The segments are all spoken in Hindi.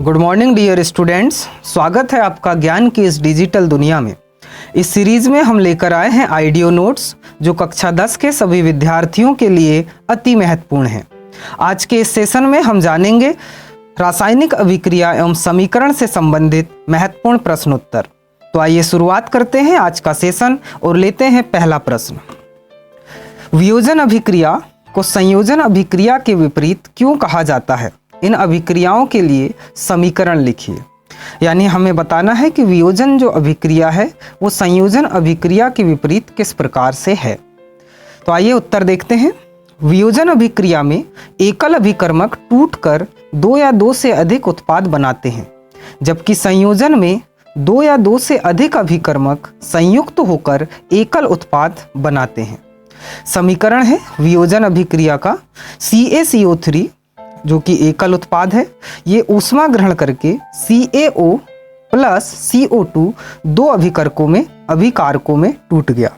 गुड मॉर्निंग डियर स्टूडेंट्स, स्वागत है आपका ज्ञान की इस डिजिटल दुनिया में। इस सीरीज में हम लेकर आए हैं आइडियो नोट्स जो कक्षा 10 के सभी विद्यार्थियों के लिए अति महत्वपूर्ण हैं। आज के इस सेशन में हम जानेंगे रासायनिक अभिक्रिया एवं समीकरण से संबंधित महत्वपूर्ण प्रश्नोत्तर। तो आइए शुरुआत करते हैं आज का सेशन और लेते हैं पहला प्रश्न। वियोजन अभिक्रिया को संयोजन अभिक्रिया के विपरीत क्यों कहा जाता है? इन अभिक्रियाओं के लिए समीकरण लिखिए। यानी हमें बताना है कि वियोजन जो अभिक्रिया है वो संयोजन अभिक्रिया के विपरीत किस प्रकार से है। तो आइए उत्तर देखते हैं। वियोजन अभिक्रिया में एकल अभिकर्मक टूटकर दो या दो से अधिक उत्पाद बनाते हैं, जबकि संयोजन में दो या दो से अधिक अभिकर्मक संयुक्त होकर एकल उत्पाद बनाते हैं। समीकरण है वियोजन अभिक्रिया का CaCO3 जो कि एकल उत्पाद है, ये ऊष्मा ग्रहण करके CaO प्लस CO2 दो अभिकारकों में टूट गया।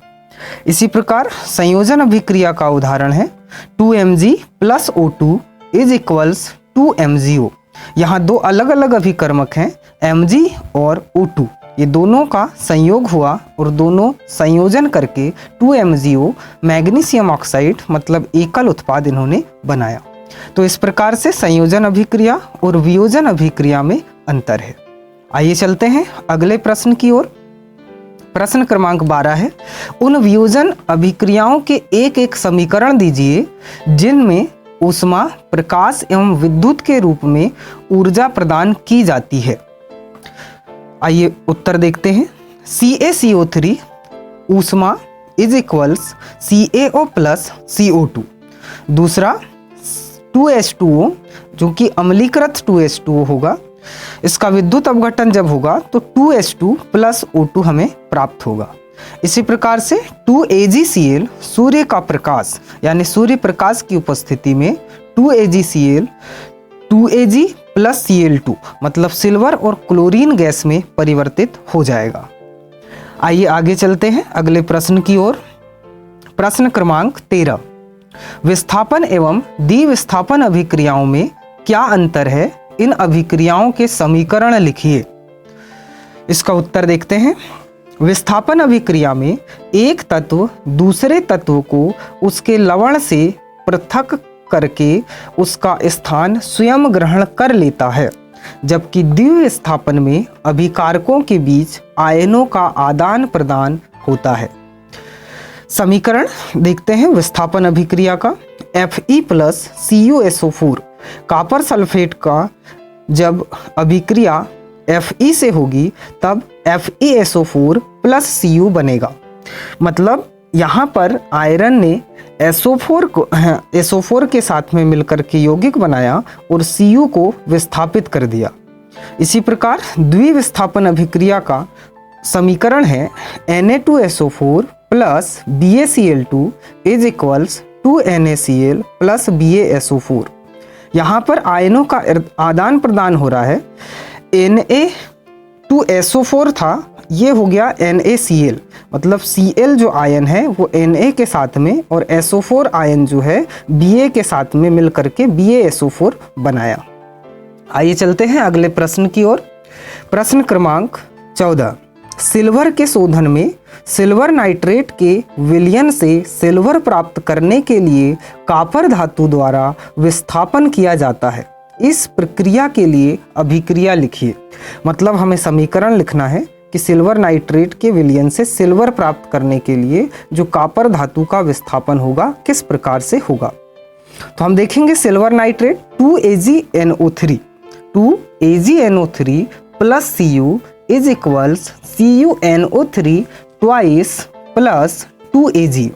इसी प्रकार संयोजन अभिक्रिया का उदाहरण है 2Mg plus O2 is equals 2MgO। यहाँ दो अलग अलग अभिकर्मक हैं Mg और O2, ये दोनों का संयोग हुआ और दोनों संयोजन करके 2MgO मैग्नीशियम ऑक्साइड मतलब एकल उत्पाद इन्होंने बनाया। तो इस प्रकार से संयोजन अभिक्रिया और वियोजन अभिक्रिया में अंतर है। आइए चलते हैं अगले प्रश्न की ओर। प्रश्न क्रमांक 12 है, उन वियोजन अभिक्रियाओं के एक एक समीकरण दीजिए जिनमें ऊष्मा, प्रकाश एवं विद्युत के रूप में ऊर्जा प्रदान की जाती है। आइए उत्तर देखते हैं। CaCO3 ऊष्मा is equals CaO plus CO2। दूसरा 2H2O जो कि अम्लीकृत 2H2O होगा, इसका विद्युत अपघटन जब होगा तो 2H2 प्लस O2 हमें प्राप्त होगा। इसी प्रकार से 2AgCl सूर्य का प्रकाश यानी सूर्य प्रकाश की उपस्थिति में 2AgCl 2Ag प्लस Cl2 मतलब सिल्वर और क्लोरीन गैस में परिवर्तित हो जाएगा। आइए आगे चलते हैं अगले प्रश्न की ओर। प्रश्न क्रमांक 13, विस्थापन एवं द्विविस्थापन अभिक्रियाओं में क्या अंतर है? इन अभिक्रियाओं के समीकरण लिखिए। इसका उत्तर देखते हैं। विस्थापन अभिक्रिया में एक तत्व दूसरे तत्व को उसके लवण से पृथक करके उसका स्थान स्वयं ग्रहण कर लेता है, जबकि द्विविस्थापन में अभिकारकों के बीच आयनों का आदान प्रदान होता है। समीकरण देखते हैं विस्थापन अभिक्रिया का। Fe plus CuSO4 copper sulphate का जब अभिक्रिया Fe से होगी तब FeSO4 प्लस Cu बनेगा। मतलब यहाँ पर आयरन ने SO4 के साथ में मिलकर के यौगिक बनाया और Cu को विस्थापित कर दिया। इसी प्रकार द्विविस्थापन अभिक्रिया का समीकरण है Na2SO4 plus BaCl2 is equals 2NaCl plus BaSO4। यहाँ पर आयनों का आदान प्रदान हो रहा है। Na2SO4 था, ये हो गया NaCl मतलब Cl जो आयन है वो Na के साथ में और SO4 आयन जो है Ba के साथ में मिल करके BaSO4 बनाया। आइए चलते हैं अगले प्रश्न की ओर। प्रश्न क्रमांक 14, सिल्वर के शोधन में सिल्वर नाइट्रेट के विलयन से सिल्वर प्राप्त करने के लिए कॉपर धातु द्वारा विस्थापन किया जाता है। इस प्रक्रिया के लिए अभिक्रिया लिखिए। मतलब हमें समीकरण लिखना है कि सिल्वर नाइट्रेट के विलयन से सिल्वर प्राप्त करने के लिए जो कॉपर धातु का विस्थापन होगा किस प्रकार से होगा। तो हम देखेंगे silver nitrate 2AgNO3 plus Cu is equals CuNO3 twice plus 2Ag।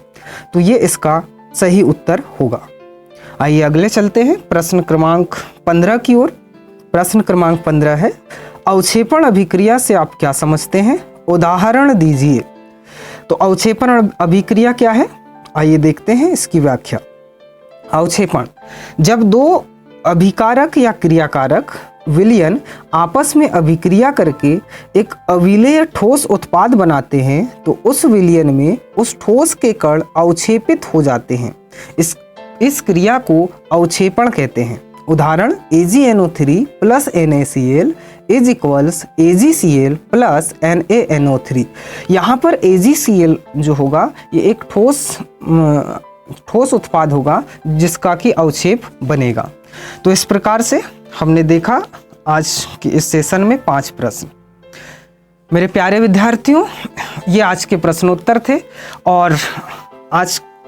तो ये इसका सही उत्तर होगा। आइए अगले चलते हैं प्रश्न क्रमांक 15 की ओर। प्रश्न क्रमांक 15 है, अवक्षेपण अभिक्रिया से आप क्या समझते हैं? उदाहरण दीजिए। तो अवक्षेपण अभिक्रिया क्या है? आइए देखते हैं इसकी व्याख्या। अवक्षेपण जब दो अभिकारक या क्रियाकारक विलयन आपस में अभिक्रिया करके एक अविलेय ठोस उत्पाद बनाते हैं तो उस विलयन में उस ठोस के कण अवक्षेपित हो जाते हैं। इस क्रिया को अवक्षेपण कहते हैं। उदाहरण AgNO3 plus NaCl is equals AgCl plus NaNO3। यहाँ पर AgCl जो होगा ये एक ठोस उत्पाद होगा जिसका कि अवक्षेप बनेगा। तो इस प्रकार से हमने देखा आज की इस सेशन में 5 प्रश्न। मेरे प्यारे विद्यार्थियों, ये आज के प्रश्नोत्तर थे और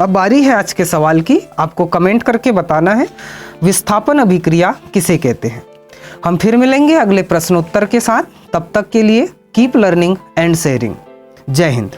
अब बारी है आज के सवाल की। आपको कमेंट करके बताना है विस्थापन अभिक्रिया किसे कहते हैं। हम फिर मिलेंगे अगले प्रश्नोत्तर के साथ। तब तक के लिए कीप लर्निंग एंड शेयरिंग। जय हिंद।